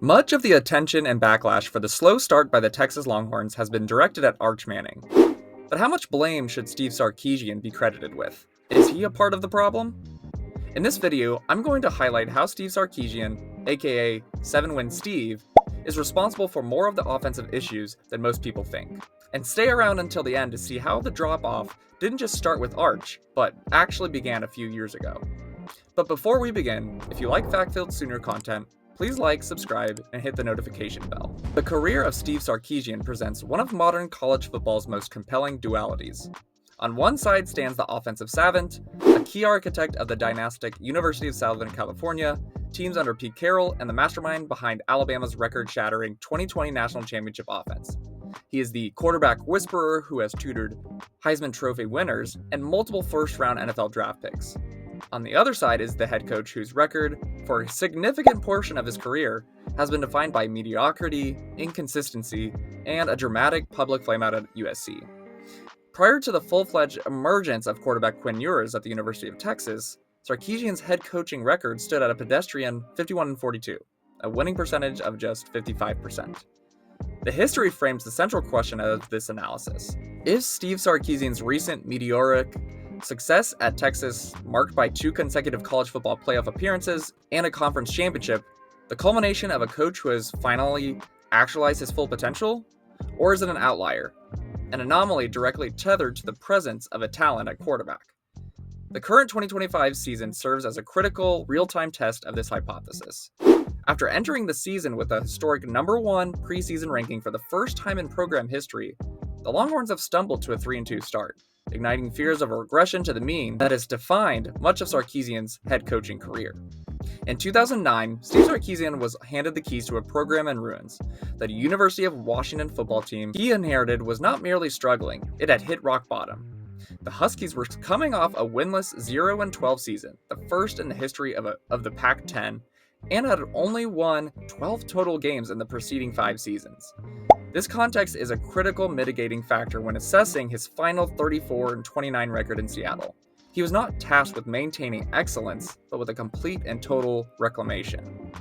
Much of the attention and backlash for the slow start by the Texas Longhorns has been directed at Arch Manning. But how much blame should Steve Sarkisian be credited with? Is he a part of the problem? In this video, I'm going to highlight how Steve Sarkisian, aka 7-Win Steve, is responsible for more of the offensive issues than most people think. And stay around until the end to see how the drop-off didn't just start with Arch, but actually began a few years ago. But before we begin, if you like fact-filled Sooner content, please like, subscribe, and hit the notification bell. The career of Steve Sarkisian presents one of modern college football's most compelling dualities. On one side stands the offensive savant, a key architect of the dynastic University of Southern California, teams under Pete Carroll, and the mastermind behind Alabama's record-shattering 2020 National Championship offense. He is the quarterback whisperer who has tutored Heisman Trophy winners and multiple first-round NFL draft picks. On the other side is the head coach whose record, for a significant portion of his career, has been defined by mediocrity, inconsistency, and a dramatic public flameout at USC. Prior to the full-fledged emergence of quarterback Quinn Ewers at the University of Texas, Sarkisian's head coaching record stood at a pedestrian 51-42, a winning percentage of just 55%. The history frames the central question of this analysis. Is Steve Sarkisian's recent meteoric success at Texas, marked by 2 consecutive college football playoff appearances and a conference championship, the culmination of a coach who has finally actualized his full potential? Or is it an outlier, an anomaly directly tethered to the presence of a talent at quarterback? The current 2025 season serves as a critical, real-time test of this hypothesis. After entering the season with a historic #1 preseason ranking for the first time in program history, the Longhorns have stumbled to a 3-2 start, igniting fears of a regression to the mean that has defined much of Sarkisian's head coaching career. In 2009, Steve Sarkisian was handed the keys to a program in ruins. The University of Washington football team he inherited was not merely struggling, it had hit rock bottom. The Huskies were coming off a winless 0-12 season, the first in the history of the Pac-10, and had only won 12 total games in the preceding 5 seasons. This context is a critical mitigating factor when assessing his final 34-29 record in Seattle. He was not tasked with maintaining excellence, but with a complete and total reclamation.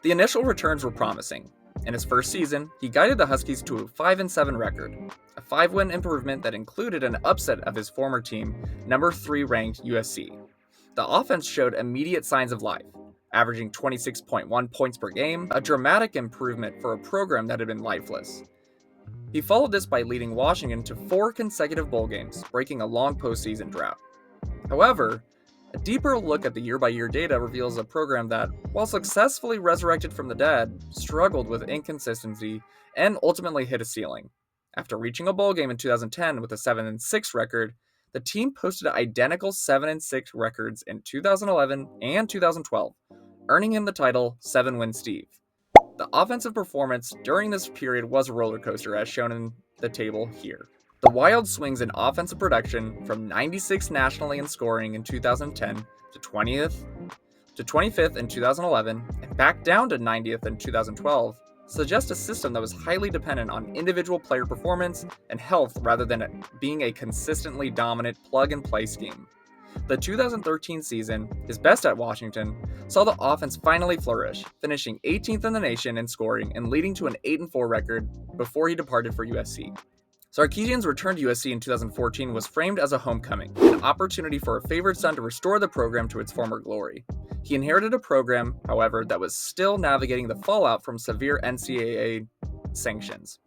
The initial returns were promising. In his first season, he guided the Huskies to a 5-7 record, a 5-win improvement that included an upset of his former team, number 3 ranked USC. The offense showed immediate signs of life, averaging 26.1 points per game, a dramatic improvement for a program that had been lifeless. He followed this by leading Washington to 4 consecutive bowl games, breaking a long postseason drought. However, a deeper look at the year-by-year data reveals a program that, while successfully resurrected from the dead, struggled with inconsistency and ultimately hit a ceiling. After reaching a bowl game in 2010 with a 7-6 record, the team posted identical 7-6 records in 2011 and 2012, earning him the title 7-Win Steve. The offensive performance during this period was a roller coaster, as shown in the table here. The wild swings in offensive production from 96th nationally in scoring in 2010 to 20th to 25th in 2011 and back down to 90th in 2012 suggest a system that was highly dependent on individual player performance and health rather than being a consistently dominant plug-and-play scheme. The 2013 season, his best at Washington, saw the offense finally flourish, finishing 18th in the nation in scoring and leading to an 8-4 record before he departed for USC. Sarkisian's return to USC in 2014 was framed as a homecoming, an opportunity for a favored son to restore the program to its former glory. He inherited a program, however, that was still navigating the fallout from severe NCAA sanctions.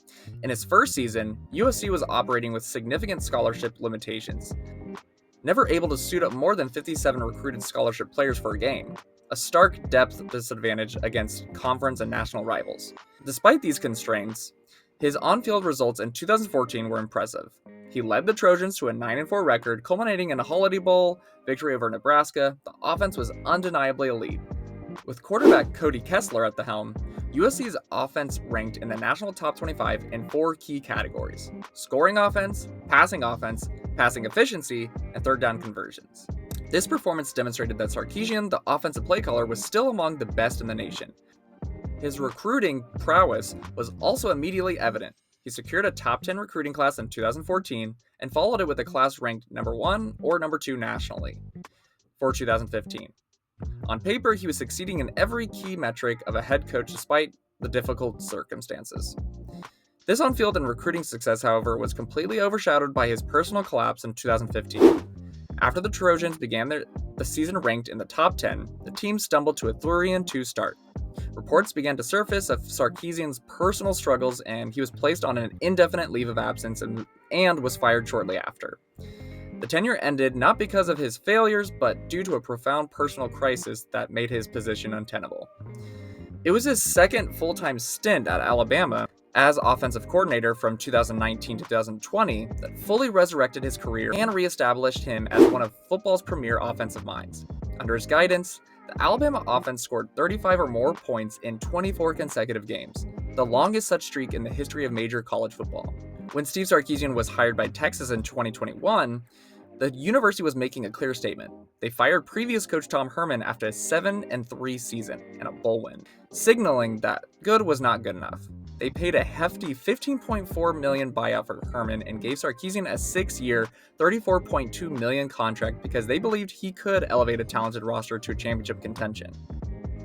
In his first season, USC was operating with significant scholarship limitations, never able to suit up more than 57 recruited scholarship players for a game, a stark depth disadvantage against conference and national rivals. Despite these constraints, his on-field results in 2014 were impressive. He led the Trojans to a 9-4 record, culminating in a Holiday Bowl victory over Nebraska. The offense was undeniably elite. With quarterback Cody Kessler at the helm, USC's offense ranked in the national top 25 in 4 key categories: scoring offense, passing efficiency, and third down conversions. This performance demonstrated that Sarkisian, the offensive play caller, was still among the best in the nation. His recruiting prowess was also immediately evident. He secured a top 10 recruiting class in 2014 and followed it with a class ranked number 1 or number 2 nationally for 2015. On paper, he was succeeding in every key metric of a head coach despite the difficult circumstances. This on-field and recruiting success, however, was completely overshadowed by his personal collapse in 2015. After the Trojans began the season ranked in the top 10, the team stumbled to a 3-2 start. Reports began to surface of Sarkisian's personal struggles, and he was placed on an indefinite leave of absence and was fired shortly after. The tenure ended not because of his failures, but due to a profound personal crisis that made his position untenable. It was his second full-time stint at Alabama as offensive coordinator from 2019 to 2020 that fully resurrected his career and reestablished him as one of football's premier offensive minds. Under his guidance, the Alabama offense scored 35 or more points in 24 consecutive games, the longest such streak in the history of major college football. When Steve Sarkisian was hired by Texas in 2021, the university was making a clear statement. They fired previous coach Tom Herman after a 7-3 season and a bowl win, signaling that good was not good enough. They paid a hefty $15.4 million buyout for Herman and gave Sarkisian a 6-year, $34.2 million contract because they believed he could elevate a talented roster to championship contention.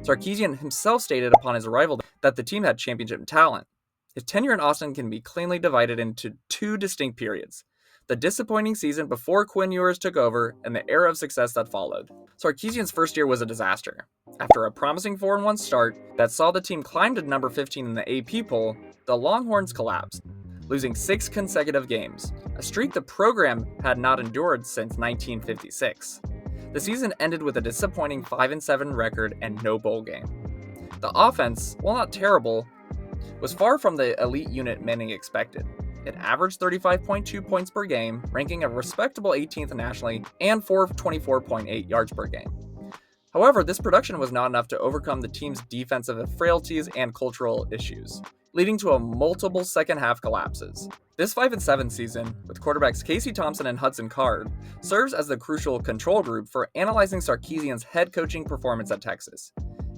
Sarkisian himself stated upon his arrival that the team had championship talent. His tenure in Austin can be cleanly divided into two distinct periods: the disappointing season before Quinn Ewers took over, and the era of success that followed. Sarkisian's first year was a disaster. After a promising 4-1 start that saw the team climb to number 15 in the AP poll, the Longhorns collapsed, losing 6 consecutive games, a streak the program had not endured since 1956. The season ended with a disappointing 5-7 record and no bowl game. The offense, while not terrible, was far from the elite unit many expected. It averaged 35.2 points per game, ranking a respectable 18th nationally, and 424.8 yards per game. However, this production was not enough to overcome the team's defensive frailties and cultural issues, leading to multiple second-half collapses. This 5-7 season, with quarterbacks Casey Thompson and Hudson Card, serves as the crucial control group for analyzing Sarkisian's head coaching performance at Texas.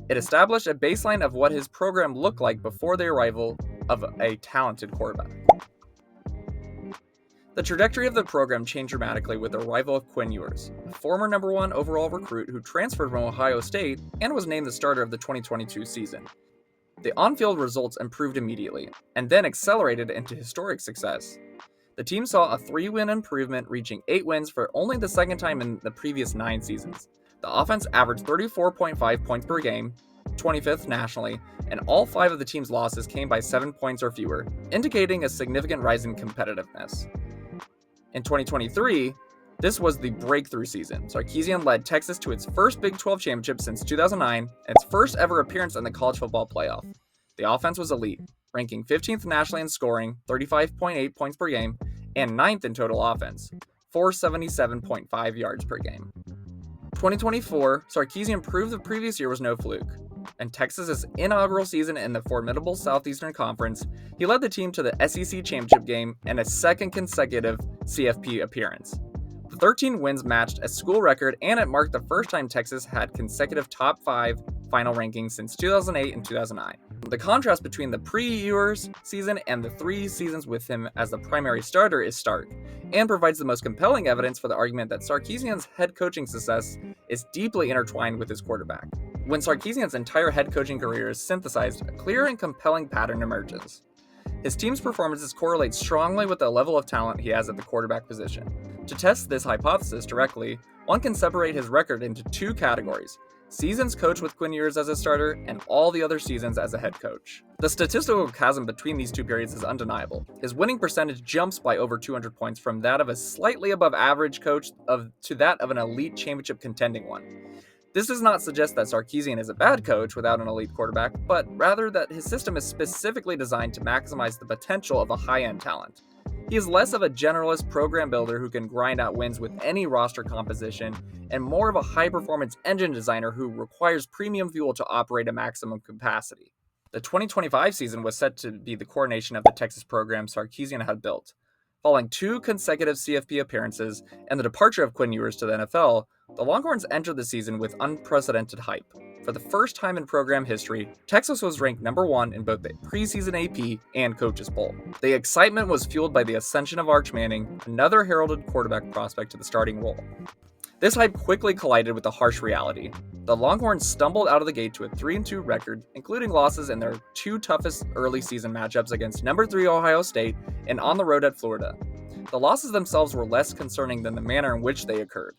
It established a baseline of what his program looked like before the arrival of a talented quarterback. The trajectory of the program changed dramatically with the arrival of Quinn Ewers, a former number 1 overall recruit who transferred from Ohio State and was named the starter of the 2022 season. The on-field results improved immediately, and then accelerated into historic success. The team saw a 3-win improvement, reaching 8 wins for only the second time in the previous 9 seasons. The offense averaged 34.5 points per game, 25th nationally, and all 5 of the team's losses came by 7 points or fewer, indicating a significant rise in competitiveness. In 2023, this was the breakthrough season. Sarkisian led Texas to its first Big 12 championship since 2009 and its first ever appearance in the college football playoff. The offense was elite, ranking 15th nationally in scoring, 35.8 points per game, and 9th in total offense, 477.5 yards per game. 2024, Sarkisian proved the previous year was no fluke. In Texas's inaugural season in the formidable Southeastern Conference, he led the team to the SEC championship game and a second consecutive CFP appearance. The 13 wins matched a school record, and it marked the first time Texas had consecutive top 5 final rankings since 2008 and 2009. The contrast between the pre-Ewers season and the 3 seasons with him as the primary starter is stark, and provides the most compelling evidence for the argument that Sarkisian's head coaching success is deeply intertwined with his quarterback. When Sarkisian's entire head coaching career is synthesized, a clear and compelling pattern emerges. His team's performances correlate strongly with the level of talent he has at the quarterback position. To test this hypothesis directly, one can separate his record into 2 categories: seasons coached with Quinn Ewers as a starter, and all the other seasons as a head coach. The statistical chasm between these 2 periods is undeniable. His winning percentage jumps by over 200 points from that of a slightly above average coach to that of an elite championship contending one. This does not suggest that Sarkisian is a bad coach without an elite quarterback, but rather that his system is specifically designed to maximize the potential of a high-end talent. He is less of a generalist program builder who can grind out wins with any roster composition, and more of a high-performance engine designer who requires premium fuel to operate at maximum capacity. The 2025 season was set to be the coronation of the Texas program Sarkisian had built. Following 2 consecutive CFP appearances and the departure of Quinn Ewers to the NFL, the Longhorns entered the season with unprecedented hype. For the first time in program history, Texas was ranked number 1 in both the preseason AP and Coaches Bowl. The excitement was fueled by the ascension of Arch Manning, another heralded quarterback prospect to the starting role. This hype quickly collided with the harsh reality. The Longhorns stumbled out of the gate to a 3-2 record, including losses in their two toughest early season matchups against number 3 Ohio State and on the road at Florida. The losses themselves were less concerning than the manner in which they occurred.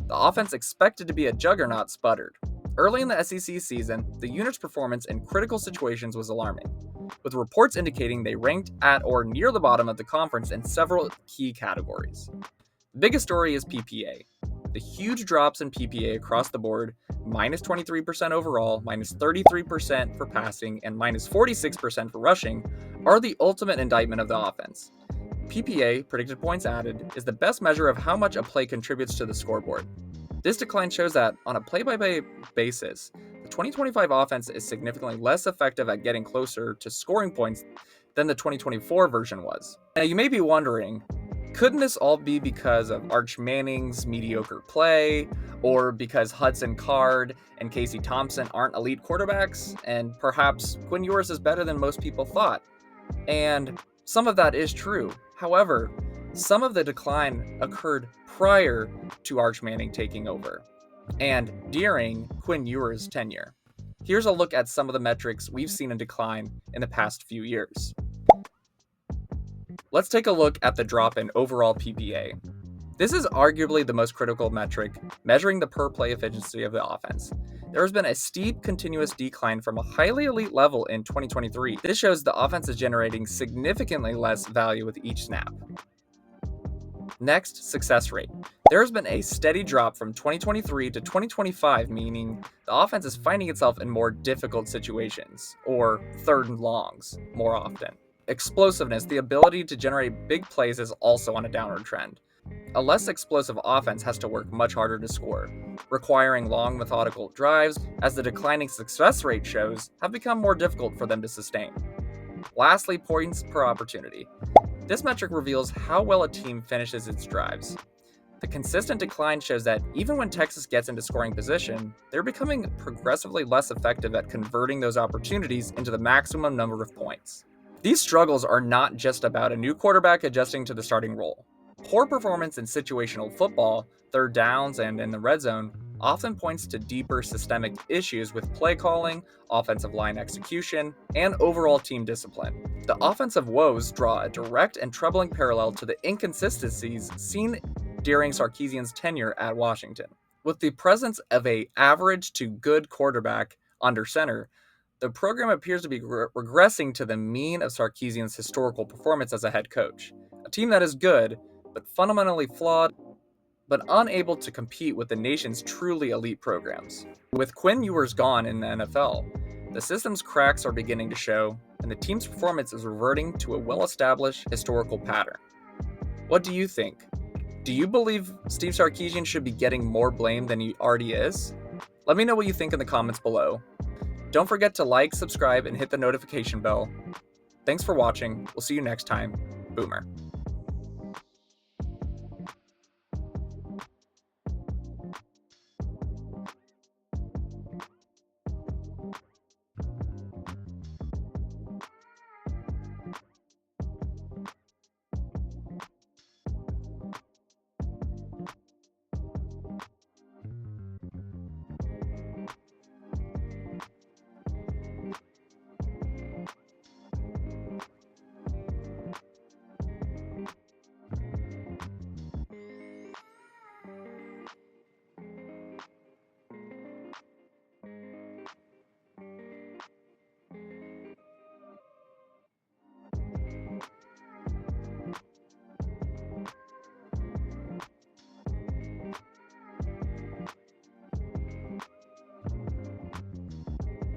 The offense expected to be a juggernaut sputtered. Early in the SEC season, the unit's performance in critical situations was alarming, with reports indicating they ranked at or near the bottom of the conference in several key categories. The biggest story is PPA. The huge drops in PPA across the board, minus 23% overall, minus 33% for passing, and minus 46% for rushing, are the ultimate indictment of the offense. PPA, predicted points added, is the best measure of how much a play contributes to the scoreboard. This decline shows that, on a play-by-play basis, the 2025 offense is significantly less effective at getting closer to scoring points than the 2024 version was. Now, you may be wondering, couldn't this all be because of Arch Manning's mediocre play, or because Hudson Card and Casey Thompson aren't elite quarterbacks, and perhaps Quinn Ewers is better than most people thought? And some of that is true. However, some of the decline occurred prior to Arch Manning taking over and during Quinn Ewers' tenure. Here's a look at some of the metrics we've seen in decline in the past few years. Let's take a look at the drop in overall PPA. This is arguably the most critical metric, measuring the per-play efficiency of the offense. There has been a steep, continuous decline from a highly elite level in 2023. This shows the offense is generating significantly less value with each snap. Next, success rate. There has been a steady drop from 2023 to 2025, meaning the offense is finding itself in more difficult situations, or third and longs, more often. Explosiveness, the ability to generate big plays, is also on a downward trend. A less explosive offense has to work much harder to score, requiring long, methodical drives, as the declining success rate shows, have become more difficult for them to sustain. Lastly, points per opportunity. This metric reveals how well a team finishes its drives. The consistent decline shows that even when Texas gets into scoring position, they're becoming progressively less effective at converting those opportunities into the maximum number of points. These struggles are not just about a new quarterback adjusting to the starting role. Poor performance in situational football, third downs, and in the red zone often points to deeper systemic issues with play calling, offensive line execution, and overall team discipline. The offensive woes draw a direct and troubling parallel to the inconsistencies seen during Sarkisian's tenure at Washington. With the presence of an average to good quarterback under center, the program appears to be regressing to the mean of Sarkisian's historical performance as a head coach. A team that is good, but fundamentally flawed, but unable to compete with the nation's truly elite programs. With Quinn Ewers gone in the NFL, the system's cracks are beginning to show, and the team's performance is reverting to a well-established historical pattern. What do you think? Do you believe Steve Sarkisian should be getting more blame than he already is? Let me know what you think in the comments below. Don't forget to like, subscribe, and hit the notification bell. Thanks for watching. We'll see you next time. Boomer.